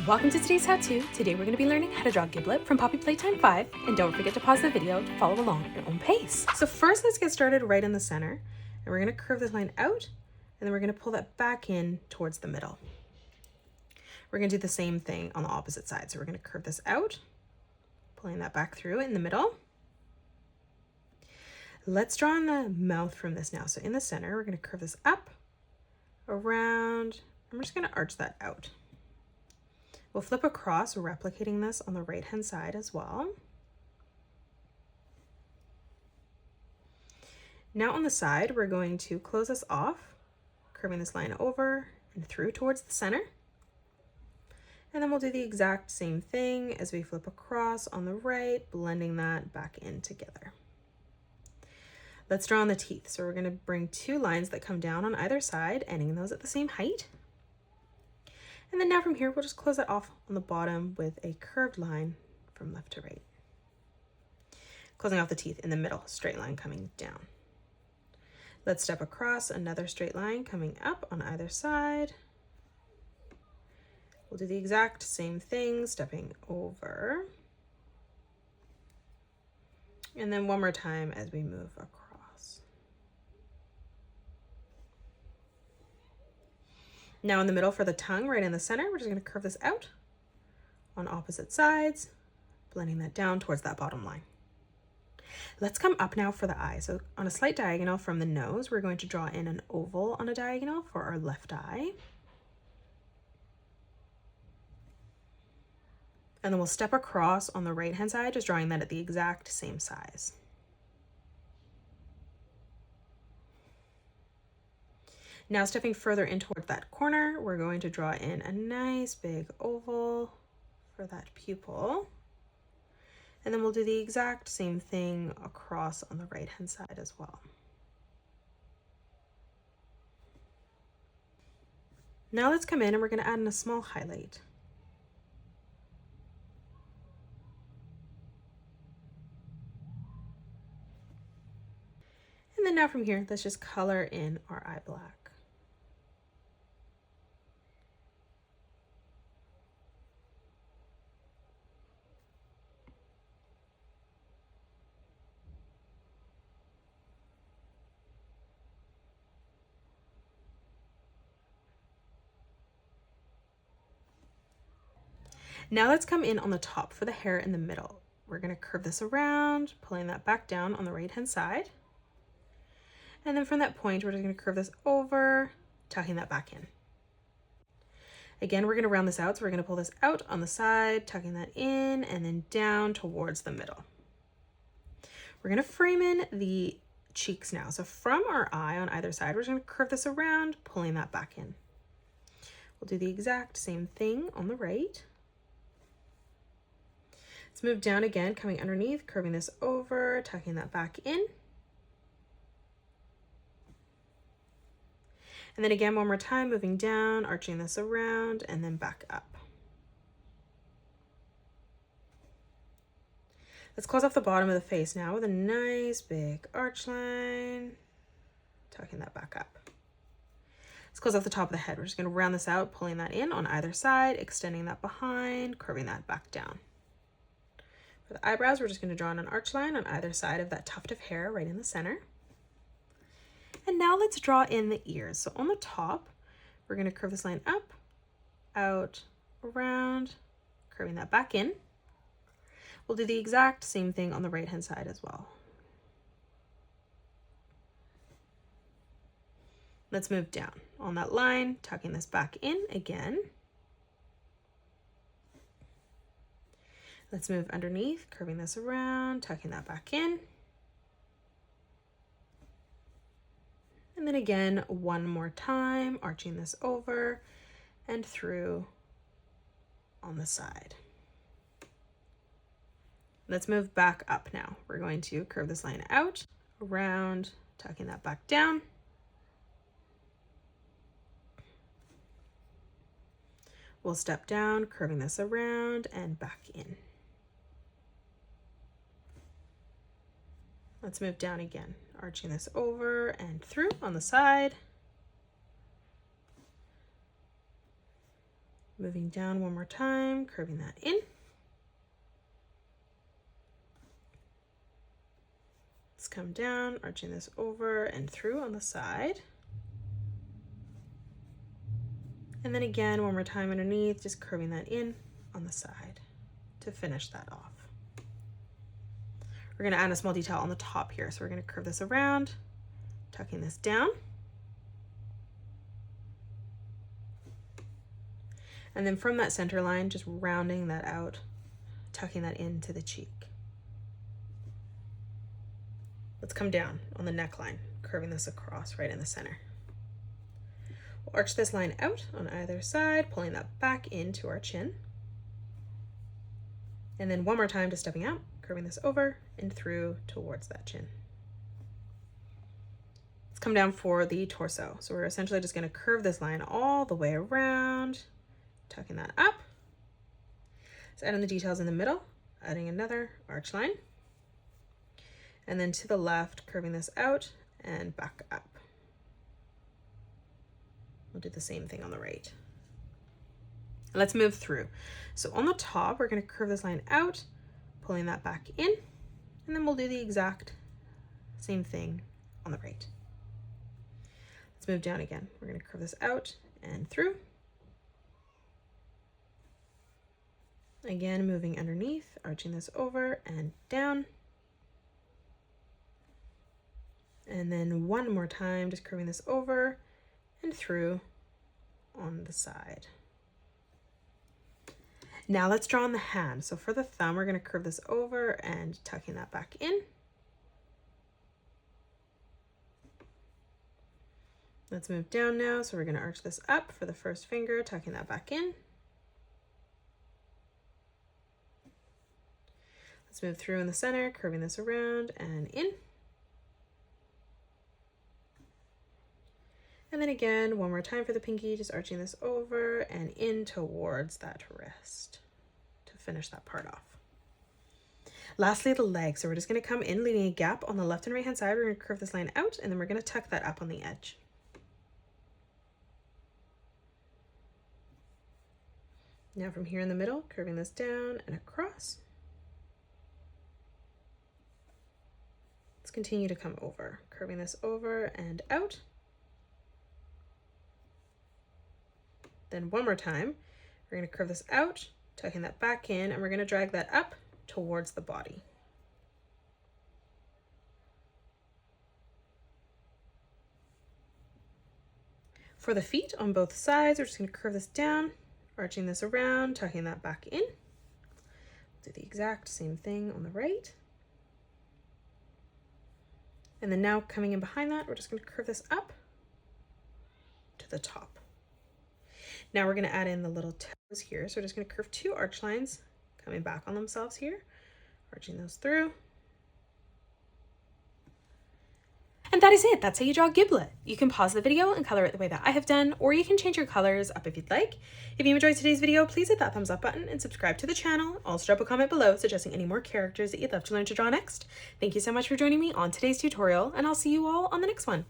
Welcome to today's how-to. Today we're going to be learning how to draw Giblet from Poppy Playtime 5, and don't forget to pause the video to follow along at your own pace. So first, let's get started right in the center, and we're going to curve this line out, and then we're going to pull that back in towards the middle. We're going to do the same thing on the opposite side. So we're going to curve this out, pulling that back through in the middle. Let's draw on the mouth from this now. So in the center, we're going to curve this up, around, and we're just going to arch that out. We'll flip across, replicating this on the right-hand side as well. Now on the side, we're going to close this off, curving this line over and through towards the center. And then we'll do the exact same thing as we flip across on the right, blending that back in together. Let's draw on the teeth. So we're going to bring two lines that come down on either side, ending those at the same height. And then now from here, we'll just close that off on the bottom with a curved line from left to right. Closing off the teeth in the middle, straight line coming down. Let's step across, another straight line coming up on either side. We'll do the exact same thing, stepping over. And then one more time as we move across. Now in the middle for the tongue, right in the center, we're just going to curve this out on opposite sides, blending that down towards that bottom line. Let's come up now for the eye. So on a slight diagonal from the nose, we're going to draw in an oval on a diagonal for our left eye. And then we'll step across on the right-hand side, just drawing that at the exact same size. Now stepping further in towards that corner, we're going to draw in a nice big oval for that pupil. And then we'll do the exact same thing across on the right-hand side as well. Now let's come in and we're going to add in a small highlight. And then now from here, let's just color in our eye black. Now let's come in on the top for the hair in the middle. We're going to curve this around, pulling that back down on the right-hand side. And then from that point, we're just going to curve this over, tucking that back in. Again, we're going to round this out. So we're going to pull this out on the side, tucking that in, and then down towards the middle. We're going to frame in the cheeks now. So from our eye on either side, we're just going to curve this around, pulling that back in. We'll do the exact same thing on the right. Let's move down again, coming underneath, curving this over, tucking that back in. And then again, one more time, moving down, arching this around, and then back up. Let's close off the bottom of the face now with a nice big arch line, tucking that back up. Let's close off the top of the head. We're just going to round this out, pulling that in on either side, extending that behind, curving that back down. For the eyebrows, we're just going to draw in an arch line on either side of that tuft of hair right in the center. And now let's draw in the ears. So on the top, we're going to curve this line up, out, around, curving that back in. We'll do the exact same thing on the right-hand side as well. Let's move down on that line, tucking this back in again. Let's move underneath, curving this around, tucking that back in. And then again, one more time, arching this over and through on the side. Let's move back up now. We're going to curve this line out, around, tucking that back down. We'll step down, curving this around and back in. Let's move down again, arching this over and through on the side. Moving down one more time, curving that in. Let's come down, arching this over and through on the side. And then again, one more time underneath, just curving that in on the side to finish that off. We're gonna add a small detail on the top here. So we're gonna curve this around, tucking this down. And then from that center line, just rounding that out, tucking that into the cheek. Let's come down on the neckline, curving this across right in the center. We'll arch this line out on either side, pulling that back into our chin. And then one more time, just stepping out, curving this over and through towards that chin. Let's come down for the torso. So we're essentially just gonna curve this line all the way around, tucking that up. Let's add in the details in the middle, adding another arch line. And then to the left, curving this out and back up. We'll do the same thing on the right. Let's move through. So on the top, we're gonna curve this line out, pulling that back in, and then we'll do the exact same thing on the right. Let's move down again. We're gonna curve this out and through. Again, moving underneath, arching this over and down. And then one more time, just curving this over and through on the side. Now let's draw on the hand. So for the thumb, we're gonna curve this over and tucking that back in. Let's move down now. So we're gonna arch this up for the first finger, tucking that back in. Let's move through in the center, curving this around and in. And then again, one more time for the pinky, just arching this over and in towards that wrist to finish that part off. Lastly, the leg. So we're just gonna come in, leaving a gap on the left and right hand side. We're gonna curve this line out and then we're gonna tuck that up on the edge. Now from here in the middle, curving this down and across. Let's continue to come over, curving this over and out. Then one more time, we're gonna curve this out, tucking that back in, and we're gonna drag that up towards the body. For the feet on both sides, we're just gonna curve this down, arching this around, tucking that back in. Do the exact same thing on the right. And then now coming in behind that, we're just gonna curve this up to the top. Now we're gonna add in the little toes here. So we're just gonna curve two arch lines, coming back on themselves here, arching those through. And that is it. That's how you draw a giblet. You can pause the video and color it the way that I have done, or you can change your colors up if you'd like. If you enjoyed today's video, please hit that thumbs up button and subscribe to the channel. Also drop a comment below suggesting any more characters that you'd love to learn to draw next. Thank you so much for joining me on today's tutorial, and I'll see you all on the next one.